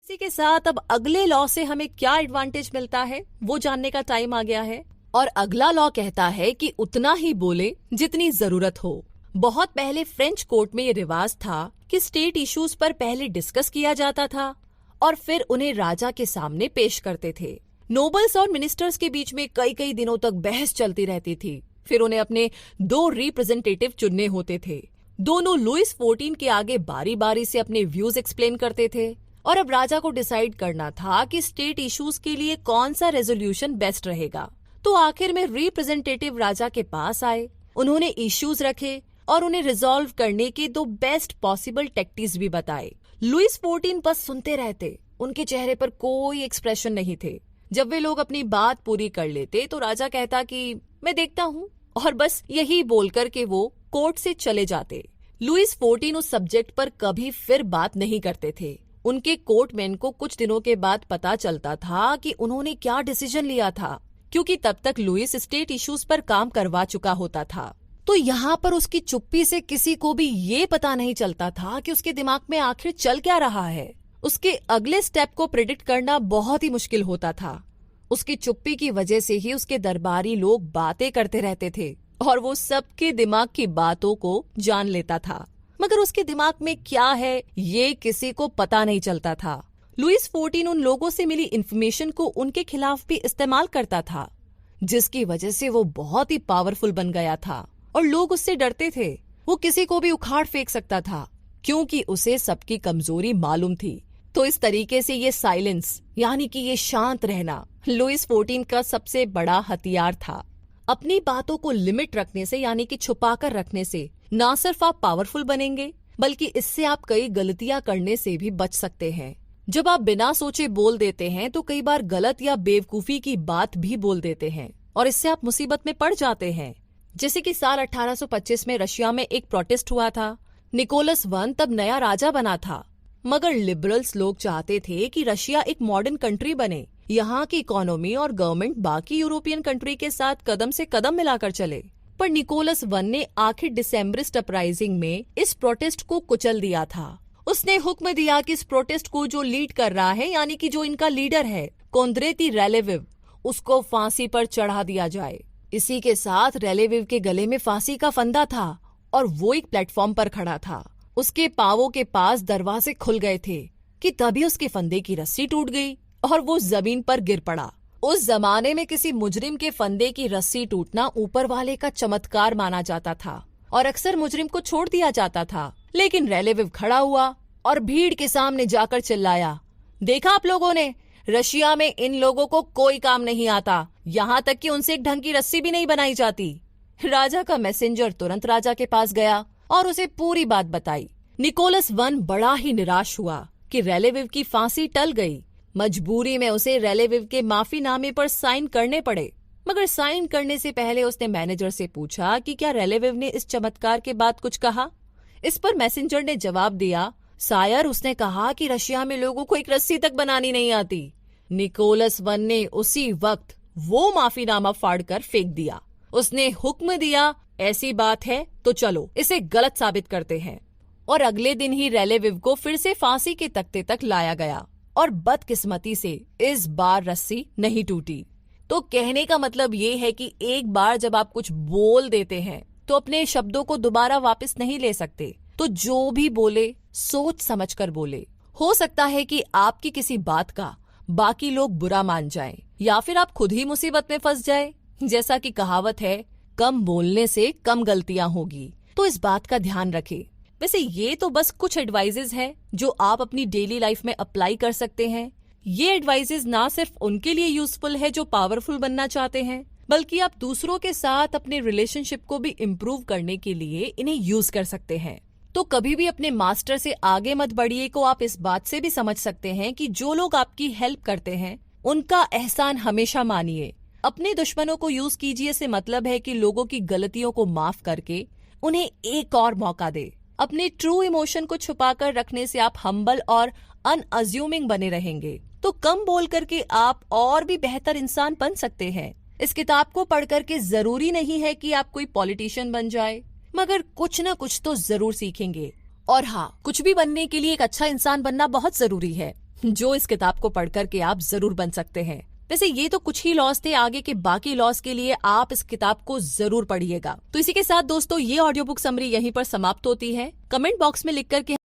इसी के साथ अब अगले लॉ से हमें क्या एडवांटेज मिलता है वो जानने का टाइम आ गया है। और अगला लॉ कहता है कि उतना ही बोले जितनी जरूरत हो। बहुत पहले फ्रेंच कोर्ट में ये रिवाज था कि स्टेट इश्यूज पर पहले डिस्कस किया जाता था और फिर उन्हें राजा के सामने पेश करते थे। नोबल्स और मिनिस्टर्स के बीच में कई कई दिनों तक बहस चलती रहती थी। फिर उन्हें अपने 2 रिप्रेजेंटेटिव चुनने होते थे। दोनों लुइस 14 के आगे बारी बारी से अपने व्यूज एक्सप्लेन करते थे और अब राजा को डिसाइड करना था कि स्टेट इश्यूज के लिए कौन सा रेजोल्यूशन बेस्ट रहेगा। तो आखिर में रिप्रेजेंटेटिव राजा के पास आए, उन्होंने इश्यूज रखे और उन्हें रिजॉल्व करने के 2 बेस्ट पॉसिबल टैक्टिक्स भी बताए। लुइस 14 बस सुनते रहते, उनके चेहरे पर कोई एक्सप्रेशन नहीं थे। जब वे लोग अपनी बात पूरी कर लेते तो राजा कहता कि मैं देखता हूँ, और बस यही बोलकर के वो कोर्ट से चले जाते। लुइस 14 उस सब्जेक्ट पर कभी फिर बात नहीं करते थे। उनके कोर्टमैन को कुछ दिनों के बाद पता चलता था कि उन्होंने क्या डिसीजन लिया था, क्योंकि तब तक लुइस स्टेट इश्यूज पर काम करवा चुका होता था। तो यहाँ पर उसकी चुप्पी से किसी को भी ये पता नहीं चलता था कि उसके दिमाग में आखिर चल क्या रहा है। उसके अगले स्टेप को प्रेडिक्ट करना बहुत ही मुश्किल होता था। उसकी चुप्पी की वजह से ही उसके दरबारी लोग बातें करते रहते थे और वो सबके दिमाग की बातों को जान लेता था, मगर उसके दिमाग में क्या है ये किसी को पता नहीं चलता था। लुइस 14 उन लोगों से मिली इन्फॉर्मेशन को उनके खिलाफ भी इस्तेमाल करता था, जिसकी वजह से वो बहुत ही पावरफुल बन गया था और लोग उससे डरते थे। वो किसी को भी उखाड़ फेंक सकता था क्योंकि उसे सबकी कमजोरी मालूम थी। तो इस तरीके से ये साइलेंस यानी कि ये शांत रहना लुइस 14 का सबसे बड़ा हथियार था। अपनी बातों को लिमिट रखने से यानी कि छुपा कर रखने से न सिर्फ आप पावरफुल बनेंगे बल्कि इससे आप कई गलतियां करने से भी बच सकते हैं। जब आप बिना सोचे बोल देते हैं तो कई बार गलत या बेवकूफी की बात भी बोल देते हैं और इससे आप मुसीबत में पड़ जाते हैं। जैसे कि साल 1825 में रशिया में एक प्रोटेस्ट हुआ था। निकोलस I तब नया राजा बना था, मगर लिबरल्स लोग चाहते थे कि रशिया एक मॉडर्न कंट्री बने, यहाँ की इकोनॉमी और गवर्नमेंट बाकी यूरोपियन कंट्री के साथ कदम से कदम मिलाकर चले। पर निकोलस I ने आखिर दिसंबरिस्ट अपराइजिंग में इस प्रोटेस्ट को कुचल दिया था। उसने हुक्म दिया कि इस प्रोटेस्ट को जो लीड कर रहा है यानी कि जो इनका लीडर है कोंद्रेती रेलेविव, उसको फांसी पर चढ़ा दिया जाए। इसी के साथ रेलेविव के गले में फांसी का फंदा था और वो एक प्लेटफॉर्म पर खड़ा था। उसके पांवों के पास दरवाजे खुल गए थे कि तभी उसके फंदे की रस्सी टूट गई और वो जमीन पर गिर पड़ा। उस जमाने में किसी मुजरिम के फंदे की रस्सी टूटना ऊपर वाले का चमत्कार माना जाता था और अक्सर मुजरिम को छोड़ दिया जाता था। लेकिन रेलेविव खड़ा हुआ और भीड़ के सामने जाकर चिल्लाया, देखा आप लोगों ने, रशिया में इन लोगों को कोई काम नहीं आता, यहाँ तक कि उनसे एक ढंग की रस्सी भी नहीं बनाई जाती। राजा का मैसेंजर तुरंत राजा के पास गया और उसे पूरी बात बताई। निकोलस I बड़ा ही निराश हुआ कि रेलेविव की फांसी टल गई। मजबूरी में उसे रेलेविव के माफीनामे पर साइन करने पड़े, मगर साइन करने से पहले उसने मैनेजर से पूछा कि क्या रेलेविव ने इस चमत्कार के बाद कुछ कहा। इस पर मैसेंजर ने जवाब दिया, सायर, उसने कहा कि रशिया में लोगों को एक रस्सी तक बनानी नहीं आती। निकोलस I ने उसी वक्त वो माफीनामा फाड़कर फेंक दिया। उसने हुक्म दिया, ऐसी बात है तो चलो इसे गलत साबित करते हैं। और अगले दिन ही रेलेविव को फिर से फांसी के तख्ते तक लाया गया और बदकिस्मती से इस बार रस्सी नहीं टूटी। तो कहने का मतलब ये है कि एक बार जब आप कुछ बोल देते हैं तो अपने शब्दों को दोबारा वापस नहीं ले सकते। तो जो भी बोले सोच समझ कर बोले। हो सकता है कि आपकी किसी बात का बाकी लोग बुरा मान जाएं या फिर आप खुद ही मुसीबत में फंस जाए। जैसा कि कहावत है, कम बोलने से कम गलतियां होगी। तो इस बात का ध्यान रखें। वैसे ये तो बस कुछ एडवाइजेज है जो आप अपनी डेली लाइफ में अप्लाई कर सकते हैं। ये एडवाइजेज ना सिर्फ उनके लिए यूजफुल है जो पावरफुल बनना चाहते हैं, बल्कि आप दूसरों के साथ अपने रिलेशनशिप को भी इम्प्रूव करने के लिए इन्हें यूज कर सकते हैं। तो कभी भी अपने मास्टर से आगे मत बढ़िए को आप इस बात से भी समझ सकते हैं कि जो लोग आपकी हेल्प करते हैं उनका एहसान हमेशा मानिए। अपने दुश्मनों को यूज कीजिए से मतलब है कि लोगों की गलतियों को माफ करके उन्हें एक और मौका दे। अपने ट्रू इमोशन को छुपाकर रखने से आप हम्बल और अनअज्यूमिंग बने रहेंगे। तो कम बोल करके आप और भी बेहतर इंसान बन सकते हैं। इस किताब को पढ़ करके जरूरी नहीं है कि आप कोई पॉलिटिशियन बन जाए, मगर कुछ न कुछ तो जरूर सीखेंगे। और हाँ, कुछ भी बनने के लिए एक अच्छा इंसान बनना बहुत जरूरी है। जो इस किताब को पढ़ करके आप जरूर बन सकते हैं। वैसे ये तो कुछ ही लॉस थे, आगे के बाकी लॉस के लिए आप इस किताब को जरूर पढ़िएगा। तो इसी के साथ दोस्तों ये ऑडियो बुक समरी यहीं पर समाप्त होती है। कमेंट बॉक्स में लिख करके